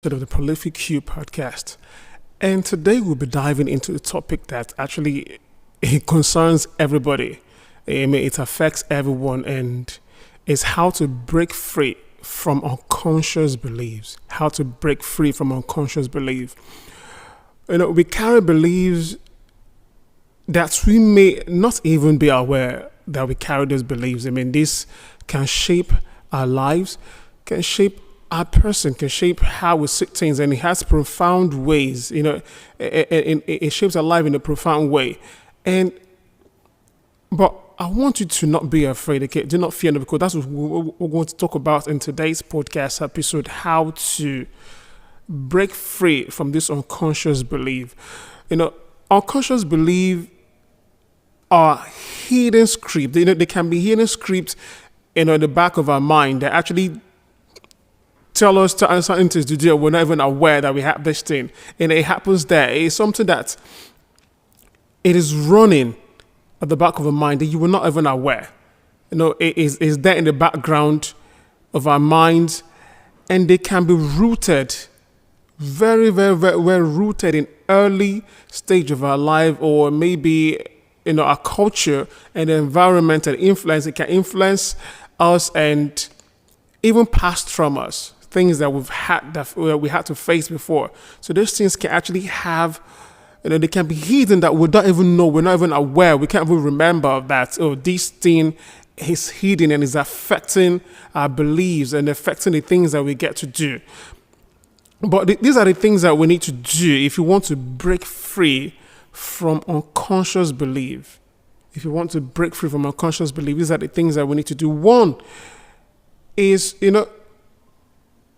of the Prolific Q podcast. And today we'll be diving into a topic that actually it concerns everybody. I mean, it affects everyone, and it's how to break free from unconscious beliefs. How to break free from unconscious belief. We carry beliefs that we may not even be aware that we carry those beliefs. I mean, this can shape our lives, can shape our person, can shape how we see things, and it has profound ways. It shapes our life in a profound way. But I want you to not be afraid. Okay, do not fear, because that's what we're going to talk about in today's podcast episode: how to break free from this unconscious belief. Unconscious belief are hidden scripts. They can be hidden scripts, in the back of our mind that actually tell us to answer things to do. We're not even aware that we have this thing, and it happens there. It's something that it is running at the back of our mind that you were not even aware. It is there in the background of our minds, and they can be rooted, very, very, very well rooted in early stage of our life, or maybe our culture and the environment and influence. It can influence us and even past traumas, things that we had to face before. So those things can actually have, they can be hidden that we don't even know. We're not even aware. We can't even remember that. This thing is hidden and is affecting our beliefs and affecting the things that we get to do. But these are the things that we need to do if you want to break free from unconscious belief. If you want to break free from unconscious belief, these are the things that we need to do. One is,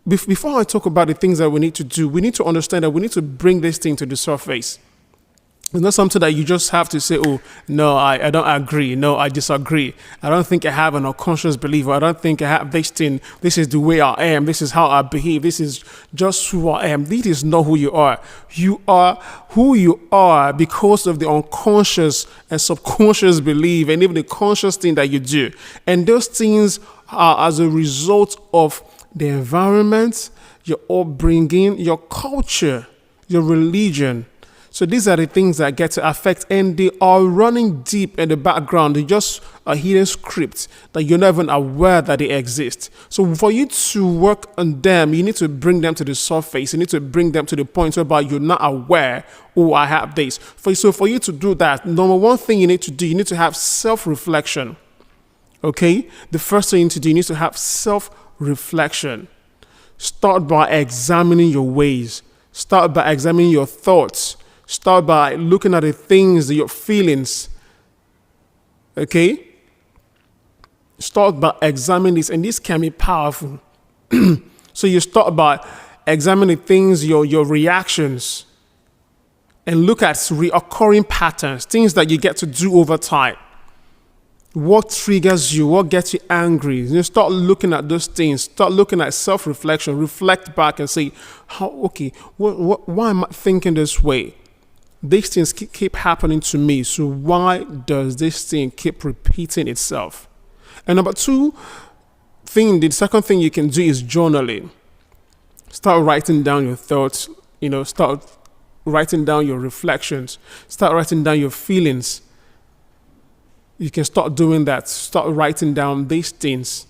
before I talk about the things that we need to do, we need to understand that we need to bring this thing to the surface. It's not something that you just have to say, oh, no, I don't agree. No, I disagree. I don't think I have an unconscious belief. I don't think I have this thing. This is the way I am. This is how I behave. This is just who I am. This is not who you are. You are who you are because of the unconscious and subconscious belief, and even the conscious thing that you do. And those things are as a result of the environment, your upbringing, your culture, your religion. So these are the things that get to affect, and they are running deep in the background. They're just a hidden script that you're not even aware that they exist. So for you to work on them, you need to bring them to the surface. You need to bring them to the point whereby you're not aware, oh, I have this. So for you to do that, number one thing you need to do, you need to have self-reflection. Okay? The first thing you need to do, you need to have self-reflection. Start by examining your ways. Start by examining your thoughts. Start by looking at the things, your feelings. Okay? Start by examining this, and this can be powerful. So you start by examining things, your reactions, and look at reoccurring patterns, things that you get to do over time. What triggers you? What gets you angry? You start looking at those things. Start looking at self-reflection. Reflect back and say, why am I thinking this way? These things keep happening to me. So why does this thing keep repeating itself? And number two the second thing you can do is journaling. Start writing down your thoughts. Start writing down your reflections. Start writing down your feelings. You can start doing that. Start writing down these things.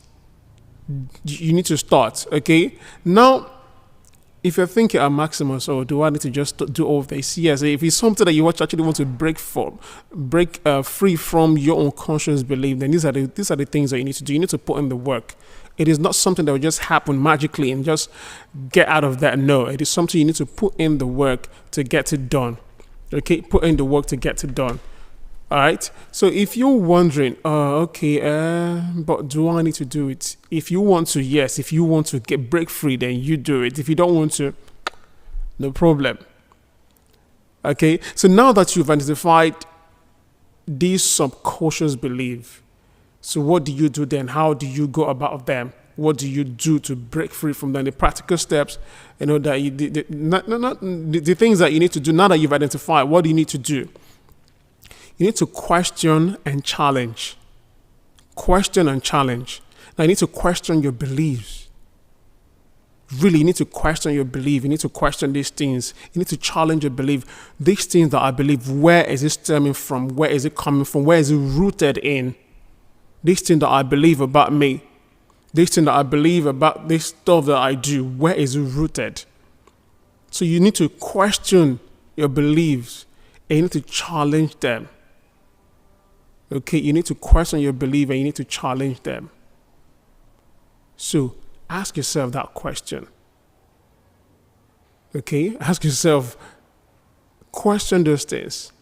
You need to start, okay? Now, if you're thinking, Maximus, do I need to just do all of this? Yes, if it's something that you actually want to break free from your unconscious belief, then these are the things that you need to do. You need to put in the work. It is not something that will just happen magically and just get out of that. No, it is something you need to put in the work to get it done. Okay, put in the work to get it done. All right. So if you're wondering, but do I need to do it? If you want to, yes. If you want to break free, then you do it. If you don't want to, no problem. Okay. So now that you've identified these subconscious beliefs, so what do you do then? How do you go about them? What do you do to break free from them? The practical steps, that the things that you need to do now that you've identified. What do you need to do? You need to question and challenge. Question and challenge. Now you need to question your beliefs. Really, you need to question your belief. You need to question these things. You need to challenge your belief. These things that I believe, where is it stemming from? Where is it coming from? Where is it rooted in? These things that I believe about me, this thing that I believe about this stuff that I do, where is it rooted? So you need to question your beliefs and you need to challenge them. Okay, you need to question your belief and you need to challenge them. So ask yourself that question. Okay, ask yourself, question those things.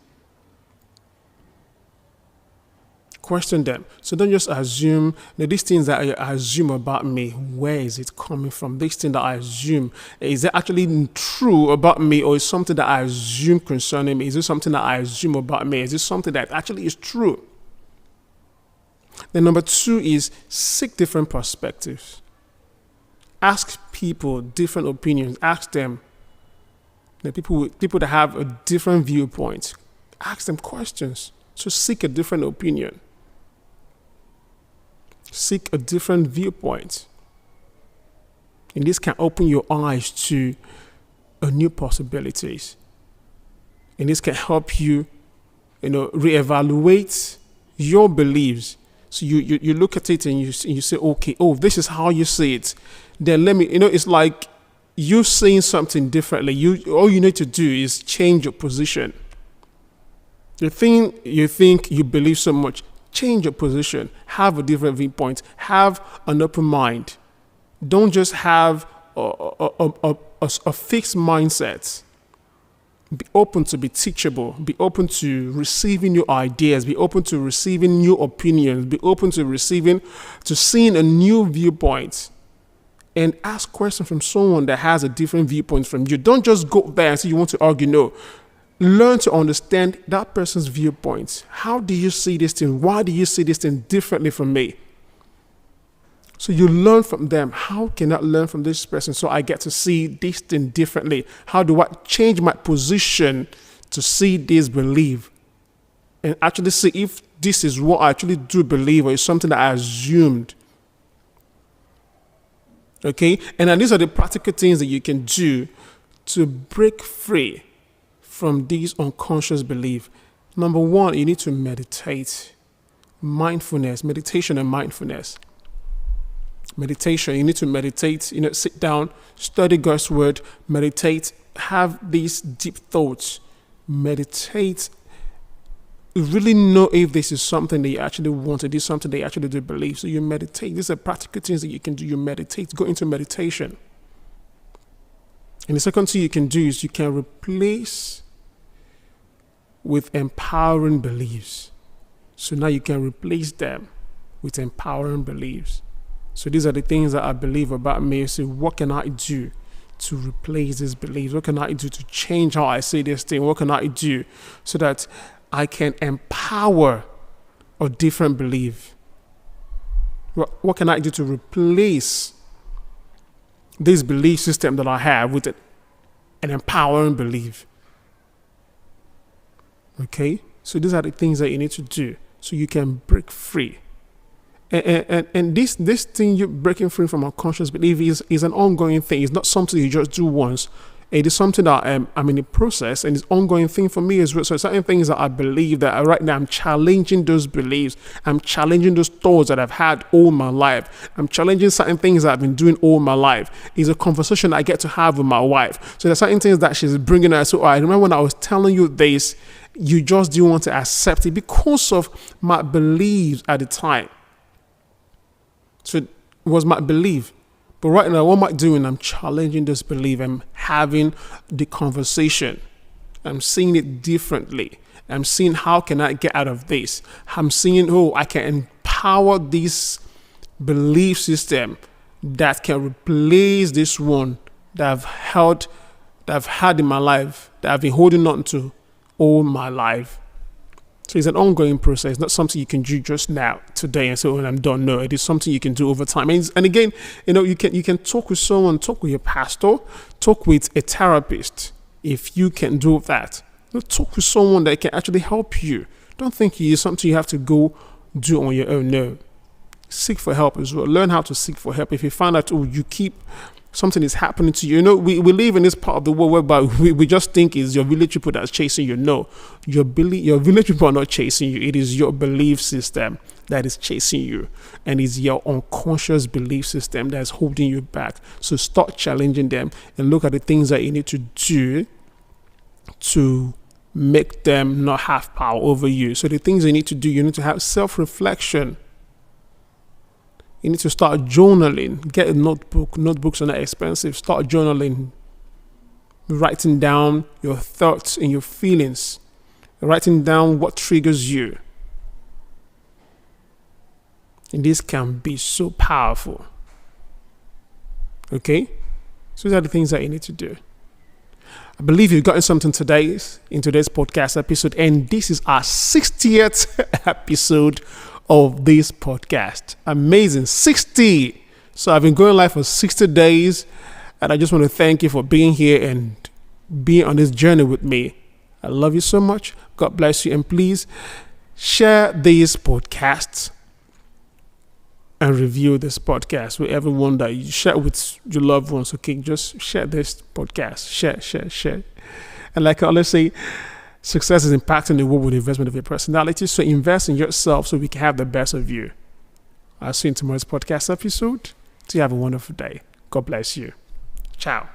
Question them. So don't just assume that these things that I assume about me, where is it coming from? This thing that I assume, is it actually true about me, or is something that I assume concerning me? Is it something that I assume about me? Is it something that actually is true? Then number 2 is seek different perspectives. Ask people different opinions. Ask them, the people that have a different viewpoint. Ask them questions. So seek a different opinion. Seek a different viewpoint. And this can open your eyes to new possibilities. And this can help you, reevaluate your beliefs. So you look at it and you say, okay, this is how you see it. Then it's like you seeing something differently. All you need to do is change your position. The thing you think you believe so much, change your position. Have a different viewpoint. Have an open mind. Don't just have a fixed mindset. Be open to be teachable. Be open to receiving new ideas. Be open to receiving new opinions. Be open to seeing a new viewpoint. And ask questions from someone that has a different viewpoint from you. Don't just go there and say you want to argue. No. Learn to understand that person's viewpoint. How do you see this thing? Why do you see this thing differently from me? So you learn from them. How can I learn from this person so I get to see this thing differently? How do I change my position to see this belief? And actually see if this is what I actually do believe or is something that I assumed. Okay? And then these are the practical things that you can do to break free from these unconscious beliefs. Number 1, you need to meditate. Mindfulness, meditation and mindfulness. Meditation, you need to meditate, sit down, study God's word, meditate, have these deep thoughts, meditate, really know if this is something that you actually want to do, something that you actually do believe. So you meditate. These are practical things that you can do. You meditate, go into meditation. And the second thing you can do is you can replace with empowering beliefs. So now you can replace them with empowering beliefs. So these are the things that I believe about me. So what can I do to replace these beliefs? What can I do to change how I see this thing? What can I do so that I can empower a different belief? What can I do to replace this belief system that I have with an empowering belief? Okay? So these are the things that you need to do so you can break free. And this thing you're breaking free from unconscious belief is an ongoing thing. It's not something you just do once. It is something that I'm in the process, and it's an ongoing thing for me as well. So certain things that I believe that right now I'm challenging those beliefs. I'm challenging those thoughts that I've had all my life. I'm challenging certain things that I've been doing all my life. It's a conversation I get to have with my wife. So there's certain things that she's bringing up. So I remember when I was telling you this, you just didn't want to accept it because of my beliefs at the time. So it was my belief. But right now, what am I doing? I'm challenging this belief. I'm having the conversation. I'm seeing it differently. I'm seeing how can I get out of this. I'm seeing, I can empower this belief system that can replace this one that I've had in my life, that I've been holding on to all my life. So it's an ongoing process, not something you can do just now, today, and say, I'm done. No, it is something you can do over time. And again, you can talk with someone, talk with your pastor, talk with a therapist. If you can do that, talk with someone that can actually help you. Don't think it is something you have to go do on your own. No, seek for help as well. Learn how to seek for help. If you find that you keep something is happening to you. You know, we live in this part of the world whereby we just think it's your village people that's chasing you. No, your village people are not chasing you. It is your belief system that is chasing you, and it's your unconscious belief system that's holding you back. So start challenging them and look at the things that you need to do to make them not have power over you. So the things you need to do, you need to have self-reflection. You need to start journaling. Get a notebook. Notebooks are not expensive. Start journaling. Writing down your thoughts and your feelings. Writing down what triggers you. And this can be so powerful. Okay? So these are the things that you need to do. I believe you've gotten something in today's podcast episode. And this is our 60th episode of this podcast. Amazing. 60. So I've been going live for 60 days. And I just want to thank you for being here and being on this journey with me. I love you so much. God bless you. And please share these podcasts and review this podcast with everyone that you share with your loved ones. Okay, just share this podcast. Share. And like I always say, success is impacting the world with the investment of your personality. So invest in yourself so we can have the best of you. I'll see you in tomorrow's podcast episode. So you have a wonderful day. God bless you. Ciao.